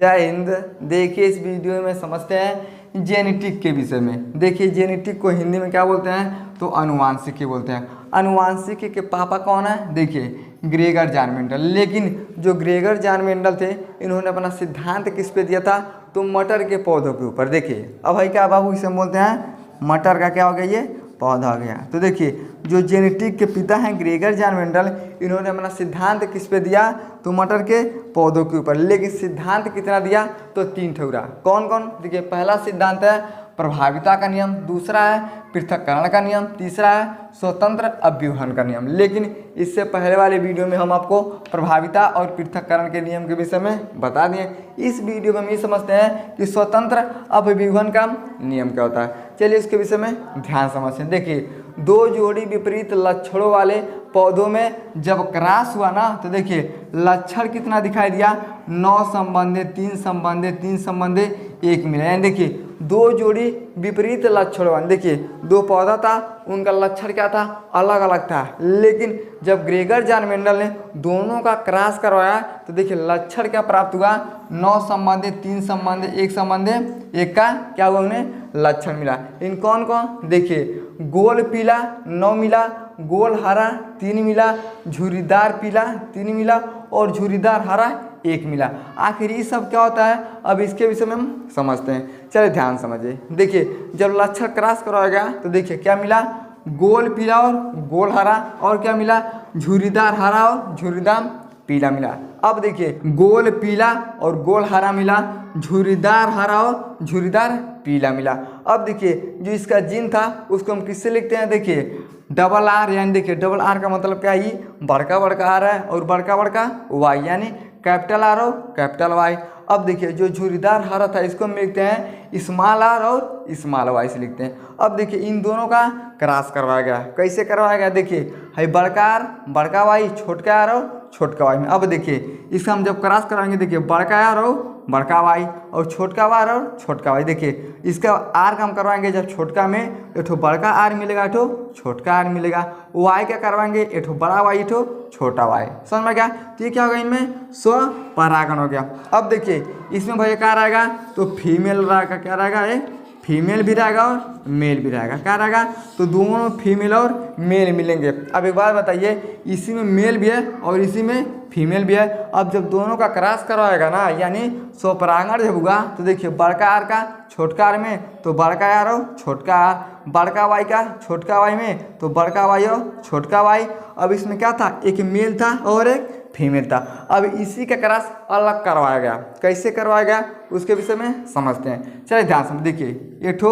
जय हिंद। देखिए इस वीडियो में समझते हैं जेनेटिक के विषय में। देखिए जेनेटिक को हिंदी में क्या बोलते हैं तो अनुवांशिकी बोलते हैं। अनुवांशिकी के पापा कौन है? देखिए ग्रेगर जॉन मेंडल। लेकिन जो ग्रेगर जॉन मेंडल थे इन्होंने अपना सिद्धांत किस पे दिया था तो मटर के पौधों के ऊपर। देखिए अब भाई क्या बाबू इसे बोलते हैं मटर का क्या हो गया, ये पौधा हो गया। तो देखिए जो जेनेटिक के पिता हैं ग्रेगर जॉन मेंडल, इन्होंने अपना सिद्धांत किस पे दिया तो मटर के पौधों के ऊपर। लेकिन सिद्धांत कितना दिया तो 3 ठुरा। कौन कौन? देखिए पहला सिद्धांत है प्रभाविता का नियम, दूसरा है पृथक्करण का नियम, तीसरा है स्वतंत्र अभ्यूहन का नियम। लेकिन इससे पहले वाले वीडियो में हम आपको प्रभाविता और पृथक्करण के नियम के विषय में बता दिए। इस वीडियो में हम ये समझते हैं कि स्वतंत्र अभ्यूहन का नियम क्या होता है। चलिए इसके विषय में ध्यान समझते हैं। देखिए 2 जोड़ी विपरीत लक्षणों वाले पौधों में जब क्रॉस हुआ ना तो देखिए लक्षण कितना दिखाई दिया 9 संबंधी 3 संबंधी 3 संबंधी 1 मिला। यानी देखिए 2 जोड़ी विपरीत लक्षणों वाले, देखिए 2 पौधा था उनका लक्षण क्या था अलग अलग था। लेकिन जब ग्रेगर जॉन मेंडल ने दोनों का क्रॉस करवाया तो देखिए लक्षण क्या प्राप्त हुआ 9 संबंधी 3 संबंधी 1 संबंधी 1 का क्या हुआ उन्हें लक्षण मिला। इन कौन कौन? देखिए गोल पीला 9 मिला, गोल हरा 3 मिला, झुर्रीदार पीला 3 मिला और झुर्रीदार हरा 1 मिला। आखिर ये सब क्या होता है अब इसके विषय में हम समझते हैं। चलिए ध्यान समझिए। देखिए जब लक्षण क्रॉस करवाया गया तो देखिए क्या मिला गोल पीला और गोल हरा, और क्या मिला झुर्रीदार हरा और झुर्रीदार पीला मिला। अब देखिए गोल पीला और गोल हरा मिला, झुर्रीदार हरा और झुर्रीदार पीला मिला। अब देखिए जो इसका जीन था उसको हम किससे लिखते हैं? देखिए डबल आर। यानी देखिए डबल आर का मतलब क्या है बड़का बड़का आर है और बड़का बड़का वाई, यानी कैपिटल आर और कैपिटल वाई। अब देखिए जो झुर्रीदार हरा था इसको हम लिखते हैं स्मॉल आर और स्मॉल वाई से लिखते हैं। अब देखिए इन दोनों का क्रॉस करवाया गया। कैसे करवाया गया? देखिए है बड़का आर बड़का वाई, छोटका आर और छोटका वाई में। अब देखिए इसका हम जब क्रॉस कराएंगे देखिए बड़का आर और बड़का वाई और छोटका आर और छोटका वाई। देखिए इसका आर का हम करवाएंगे जब छोटका में एक बड़का आर मिलेगा एक छोटका आर मिलेगा। वाई क्या करवाएंगे एक बड़ा वाई एक छोटा वाई। समझ में गया? तो ये क्या होगा इनमें स्वपरागण हो गया। अब देखिए इसमें भैया क्या रहेगा तो फीमेल रहेगा, क्या रहेगा ये फीमेल भी रहेगा और मेल भी रहेगा। क्या रहेगा तो दोनों फीमेल और मेल मिलेंगे। अब एक बात बताइए इसी में मेल भी है और इसी में फीमेल भी है। अब जब दोनों का क्रॉस करवाएगा ना यानी स्वपरागण जब होगा तो देखिए बड़का आर का छोटका आर में तो बड़का आर और छोटका आर, बड़का वाई का छोटका वाई में तो बड़का वाई और छोटका वाई। अब इसमें क्या था एक मेल था और एक फीमेल था। अब इसी का क्रॉस अलग करवाया गया। कैसे करवाया गया उसके विषय में समझते हैं। चलिए ध्यान से देखिए एक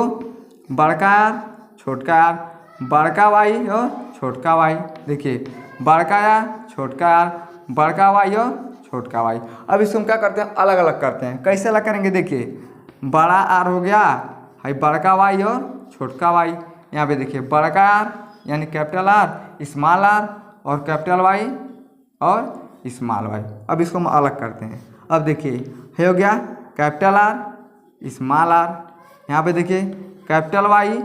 बड़का आर छोटका आर, बड़का वाई और छोटका वाई। देखिए बड़का आर छोटका आर, बड़का वाई और छोटका वाई। अब इसको हम क्या करते हैं अलग अलग करते हैं। कैसे अलग करेंगे? देखिए बड़ा आर हो गया है बड़का वाई और छोटका वाई। यहाँ पे देखिए बड़का आर यानी कैपिटल आर, स्मॉल आर और कैपिटल वाई और स्मॉल वाई। अब इसको हम अलग करते हैं। अब देखिए है हो गया कैपिटल आर स्मॉल आर, यहाँ पे देखिए कैपिटल वाई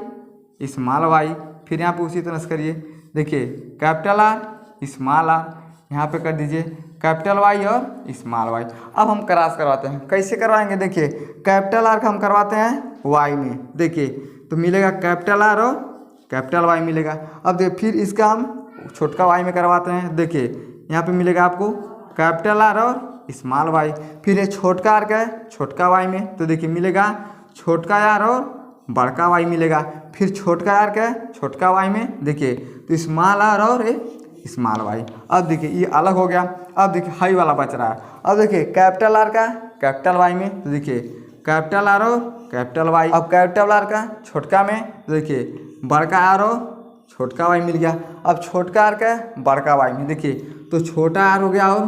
स्मॉल वाई। फिर यहाँ पे उसी तरह से करिए। देखिए कैपिटल आर स्मॉल आर, यहाँ पे कर दीजिए कैपिटल वाई और स्मॉल वाई। अब हम क्रॉस करवाते हैं। कैसे करवाएंगे? देखिए कैपिटल आर का हम करवाते हैं वाई में। देखिए तो मिलेगा कैपिटल आर और कैपिटल वाई मिलेगा। अब देखिए फिर इसका हम छोटका वाई में करवाते हैं। देखिए यहाँ पे मिलेगा आपको कैपिटल आर और स्मॉल वाई। फिर ये छोटका आर का है छोटका वाई में तो देखिए मिलेगा छोटका आर और बड़का वाई मिलेगा। फिर छोटका आर का है छोटका वाई में देखिए तो स्मॉल आर और स्मॉल वाई। अब देखिए ये अलग हो गया। अब देखिए हाई वाला बच रहा है। अब देखिए कैपिटल आर का कैपिटल वाई में तो देखिए कैपिटल आर और कैपिटल वाई। अब कैपिटल आर का छोटका में तो देखिए बड़का आर और छोटका वाई मिल गया। अब छोटका आर का बड़का वाई में देखिए तो छोटा आर हो गया और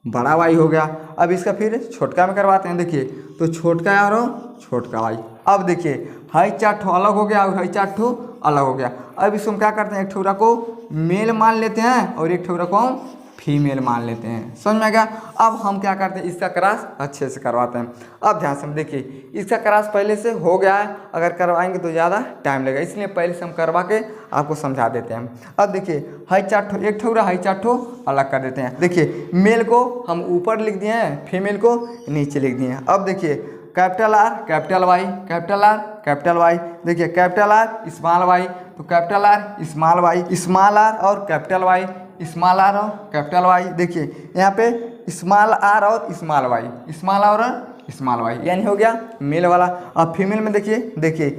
बड़ा वाई हो गया। अब इसका फिर छोटका में करवाते हैं। देखिए तो छोटका आर और छोटका वाई। अब देखिए हाई 4 ठो अलग हो गया और हाई 4 ठो अलग हो गया। अब इसको हम क्या करते हैं एक ठोरा को मेल मान लेते हैं और एक ठोरा को हम फीमेल मान लेते हैं। समझ में आ गया। अब हम क्या करते हैं, इसका क्रॉस अच्छे से करवाते हैं। अब ध्यान से देखिए, इसका क्रॉस पहले से हो गया है, अगर करवाएंगे तो ज़्यादा टाइम लगेगा, इसलिए पहले से हम करवा के आपको समझा देते हैं। अब देखिए हाई 4 ठो, एक ठो हाई 4 ठो अलग कर देते हैं। देखिए मेल को हम ऊपर लिख दिए हैं, फीमेल को नीचे लिख दिए हैं। अब देखिए capital R capital Y, capital R capital Y. देखिए कैपिटल आर स्मॉल वाई, तो capital R small Y, small R और कैपिटल वाई, स्मॉल आर और कैपिटल वाई। देखिए यहाँ पे स्मॉल आर और स्मॉल वाई, स्मॉल आर और स्मॉल वाई, यानी हो गया मेल वाला। अब फीमेल में देखिए, देखिए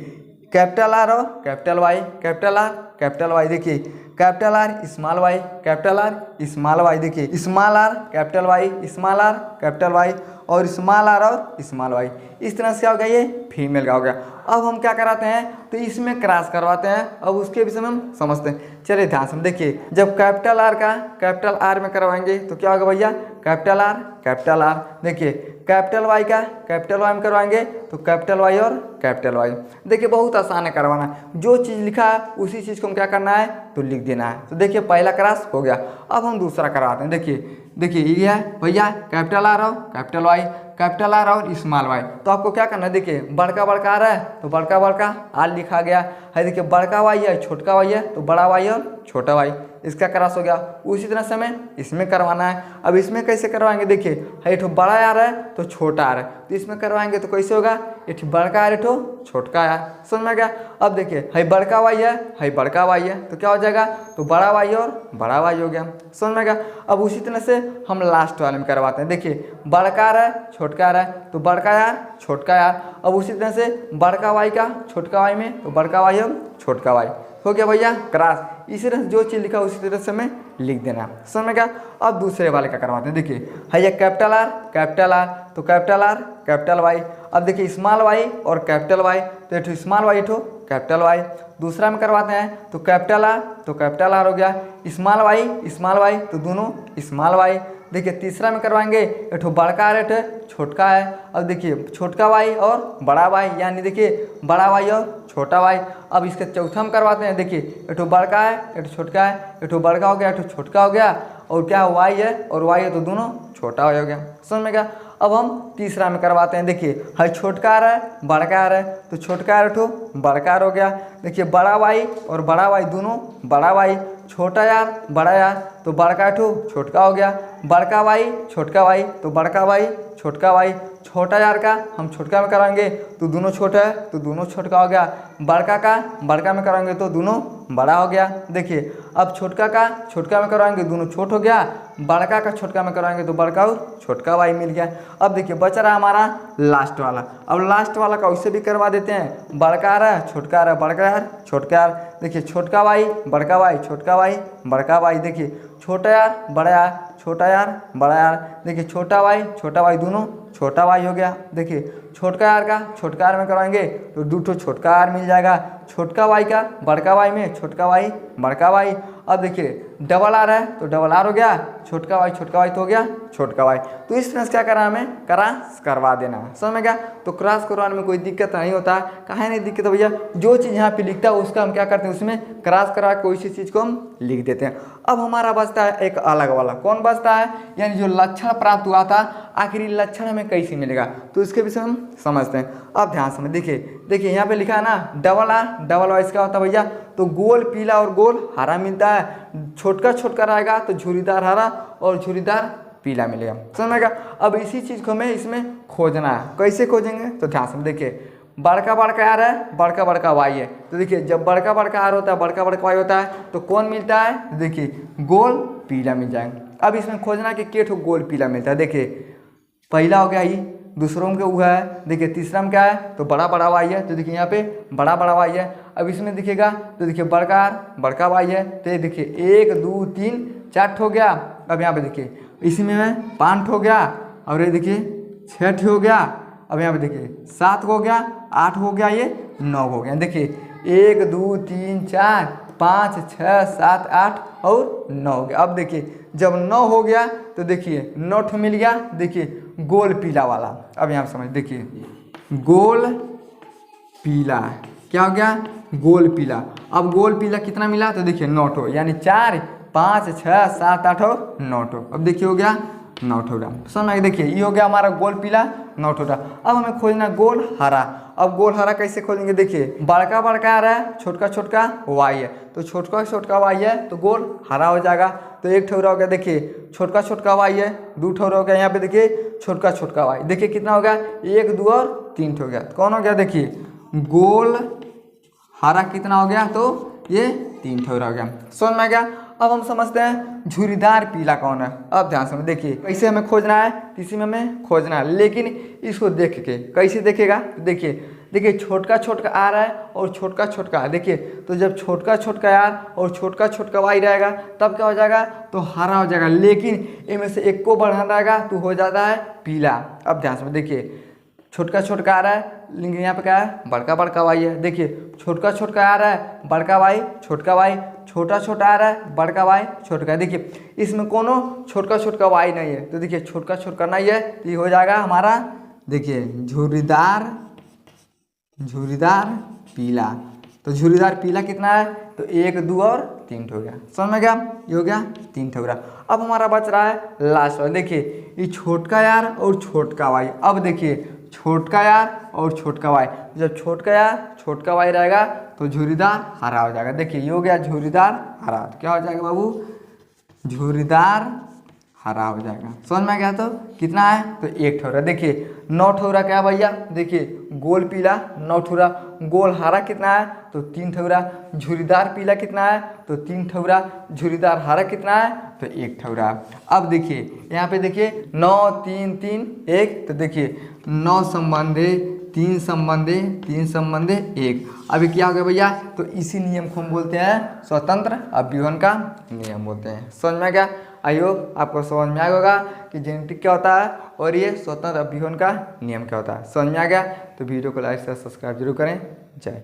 कैपिटल आर और capital Y, capital R capital Y. देखिए capital R small Y, capital R small Y. देखिए small R capital Y, small R capital Y और स्मॉल आर और स्मॉल वाई। इस तरह से क्या हो गया, ये फीमेल का हो गया। अब हम क्या कराते हैं, तो इसमें क्रॉस करवाते हैं। अब उसके विषय में हम समझते हैं। चलिए ध्यान से देखिए, जब कैपिटल आर का कैपिटल आर में करवाएंगे तो क्या होगा भैया, कैपिटल आर कैपिटल आर। देखिए कैपिटल वाई का कैपिटल वाई में करवाएंगे तो कैपिटल वाई और कैपिटल वाई। देखिए बहुत आसान है करवाना, जो चीज़ लिखा है उसी चीज़ को हम क्या करना है, तो लिख देना है। तो देखिए पहला क्रॉस हो गया। अब हम दूसरा करवाते हैं। देखिए देखिए ये है भैया कैपिटल आर और कैपिटल वाई, कैपिटल आर और स्मॉल वाई। तो आपको क्या करना है, देखिए बड़का बड़का आ रहा है तो बड़का बड़का आर लिखा गया है। देखिए बड़का वाई है छोटका वाई है तो बड़ा वाई और छोटा वाई, इसका क्रॉस हो गया। उसी तरह से हमें इसमें करवाना है। अब इसमें कैसे करवाएंगे, देखिए एक ठो बड़ा आ रहा है तो छोटा आ रहा है, तो इसमें करवाएंगे तो कैसे होगा, एक बड़का आ रहा है तो छोटका आ, समझ में गया। अब देखिए है बड़का वाई है बड़का वाई है, तो क्या हो जाएगा, तो बड़ा वाई और बड़ा वाई हो गया, समझ में गया। अब उसी तरह से हम लास्ट वाले में करवाते हैं। देखिए बड़का आ रहा है छोटका आ रहा है तो बड़का यार छोटका यार। अब उसी तरह से बड़का वाई का छोटका वाई में तो बड़का वाई और छोटका वाई हो गया भैया क्रॉस। इसी तरह से जो चीज़ लिखा उसी तरह से हमें लिख देना, समझ में गया। अब दूसरे वाले का करवाते हैं। देखिए है ये कैपिटल आर तो कैपिटल आर कैपिटल वाई। अब देखिए स्मॉल वाई और कैपिटल वाई, तो एक स्मॉल वाई ठो कैपिटल वाई। दूसरा में करवाते हैं तो कैपिटल आर हो गया, स्मॉल वाई तो दोनों स्मॉल वाई। देखिए तीसरा में करवाएंगे एक बड़का आर एक छोटका है। अब देखिए छोटका वाई और बड़ा वाई, यानी देखिए बड़ा वाई और छोटा वाई। अब इसके चौथा में करवाते हैं। देखिए एक बड़का है एक छोटका है, एक बड़का हो गया एक छोटका हो गया, और क्या वाई है और वाई है तो दोनों छोटा हो गया, समझ में गया। अब हम तीसरा में करवाते हैं। देखिए है छोटका आ रहा है बड़का आ रहा है तो छोटका आ रहा बड़का हो गया। देखिए बड़ा वाई और बड़ा वाई दोनों बड़ा वाई, छोटा यार बड़ा यार तो बड़का छोटका हो गया, बड़का वाई छोटका वाई तो बड़का वाई छोटका वाई। छोटा यार का हम छोटका में कराएंगे तो दोनों छोटा है तो दोनों छोटका हो गया, बड़का का बड़का में कराएंगे तो दोनों बड़ा हो गया। देखिए अब छोटका का छोटका में कराएंगे दोनों छोट हो गया, बड़का का छोटका में कराएंगे तो बड़का और छोटका वाई मिल गया। अब देखिए बच रहा हमारा लास्ट वाला। अब लास्ट वाला का उससे भी करवा देते हैं। बड़का आ रहा है छोटका आ रहा है, बड़का यार छोटका यार। देखिए छोटका वाई छोटका वाई बड़का वाई। देखिए छोटा यार बड़ा यार छोटा यार बड़ा यार। देखिए छोटा वाई दोनों छोटा वाई हो गया। देखिए छोटका यार का छोटका यार में करवाएंगे तो दो ठो छोटका यार मिल जाएगा, छोटका वाई का बड़का वाई में छोटका वाई बड़का वाई। अब देखिए डबल आर है तो डबल आर हो गया, छोटका वाई तो हो गया छोटका वाई। तो इस तरह से क्या करना हमें, क्रॉस करवा देना, समझ में गया। तो क्रॉस करवाने में कोई दिक्कत नहीं होता, काहे नहीं दिक्कत है भैया, जो चीज़ यहाँ पे लिखता है उसका हम क्या करते हैं, उसमें क्रॉस करा के उसी चीज़ को हम लिख देते हैं। अब हमारा बचता है एक अलग वाला, कौन बचता है, यानी जो लक्षण प्राप्त हुआ था आखिर लक्षण हमें कैसे मिलेगा, तो इसके विषय में हम समझते हैं। अब ध्यान से देखिए यहाँ पे लिखा है ना डबल आर डबल वाई क्या होता है भैया, तो गोल पीला और गोल हरा मिलता है, छोटका रहेगा तो झुरीदार हरा और झुरीदार पीला मिलेगा, समझ में गया। अब इसी चीज़ को हमें इसमें खोजना है, कैसे खोजेंगे, तो ध्यान से देखिए बड़का आर है बड़का वाई है, तो देखिए जब बड़का आर होता है बड़का वाई होता है तो कौन मिलता है, देखिए गोल पीला मिल जाएगा। अब इसमें खोजना कि के ठो गोल पीला मिलता है। देखिए पहला हो गया ये, दूसरों में हुआ है। देखिए तीसरा में क्या है, तो बड़ा वाई है, तो देखिए यहाँ पे बड़ा वाई है। अब इसमें दिखेगा तो देखिए बड़का वाई है, तो ये देखिए 1 2 3 4 हो गया। अब यहाँ पे देखिए इसी में 5 हो गया, और ये देखिए 6 हो गया। अब यहाँ पे देखिए 7 हो गया, 8 हो गया, ये 9 हो गया। देखिए 1 2 3 4 5 6 7 8 और 9 हो गया। अब देखिए जब 9 हो गया तो देखिए 9 मिल गया, देखिए गोल पीला वाला। अब यहाँ समझ देखिए गोल पीला क्या हो गया, गोल पीला। अब गोल पीला कितना मिला, तो देखिए 9 यानी 4 5 6 7 8 और 9 ठो। अब देखिए हो गया 9 ठो ग्राम। समझ में देखिए ये हो गया हमारा गोल पीला 9 ठो ग्राम। अब हमें खोजना गोल हरा। अब गोल हरा कैसे खोलेंगे देखिए, बड़का बड़का आ रहा है, छोटका छोटका वाई है, तो छोटका छोटका वाई है तो गोल हरा हो जाएगा। तो एक ठोरा हो गया देखिए, छोटका छोटका वाई है, 2 ठोरा हो गया, यहाँ पे देखिए छोटका छोटका वाई, देखिए कितना हो गया 1 2 और 3 ठो हो गया। कौन हो गया देखिए गोल हरा कितना हो गया, तो ये 3 ठोरा हो गया। समझ में आ गया। अब हम समझते हैं झुरीदार पीला कौन है। अब ध्यान से देखिए कैसे हमें खोजना है, इसी में हमें खोजना है, लेकिन इसको देख के कैसे देखेगा, देखिए देखिए छोटका छोटका आ रहा है और छोटका छोटका, देखिए तो जब छोटका छोटका यार और छोटका छोटका वाई रहेगा तब क्या हो जाएगा, तो हरा हो जाएगा, लेकिन इनमें से एक को बढ़ाना रहेगा तो हो जाता है पीला। अब ध्यान से देखिए छोटका छोटका आ रहा है, लेकिन यहाँ पे क्या है बड़का बड़का वाई है, देखिए छोटका छोटका आ रहा है, बड़का वाई छोटका वाई, छोटा छोटा आ रहा है, बड़का वाई छोटका, देखिए इसमें कोनो छोटका छोटका वाई नहीं है, तो देखिए छोटका छोटका नहीं है तो ये हो जाएगा हमारा देखिए झुरीदार झुरीदार पीला। तो झुरीदार पीला कितना है, तो 1 2 और 3 ठो हो गया। समझ में गया, ये हो गया 3 ठो हो गया। अब हमारा बच रहा है लास्ट वाला, देखिए ये छोटका यार और छोटका वाई। अब देखिए छोटका यार और छोटका वाई, जब छोटका यार छोटका वाई रहेगा तो झुरीदार हरा हो जाएगा। देखिए ये हो गया झुरीदार हरा, तो क्या हो जाएगा बाबू झुरीदार हरा हो जाएगा। समझ में आ गया। तो कितना है, तो 1 ठोरा। देखिए 9 ठोरा क्या भैया, देखिए गोल पीला 9 ठोरा, गोल हरा कितना है, तो 3 ठोरा, झुरीदार पीला कितना है, तो 3 ठोरा, झुरीदार हरा कितना है, तो 1 ठोरा। अब देखिए यहाँ पे देखिए 9 3 3 1, तो देखिए 9 संबंधे 3 संबंधे 3 संबंधे 1। अभी क्या हो गया भैया, तो इसी नियम को हम बोलते हैं स्वतंत्र अभिवन का नियम बोलते हैं। समझ में आ गया। आई होप आपको समझ में आया होगा कि जेनेटिक क्या होता है और ये स्वतंत्र अभिवन का नियम क्या होता है। समझ में आ गया। तो वीडियो को लाइक से सब्सक्राइब जरूर करें। जय।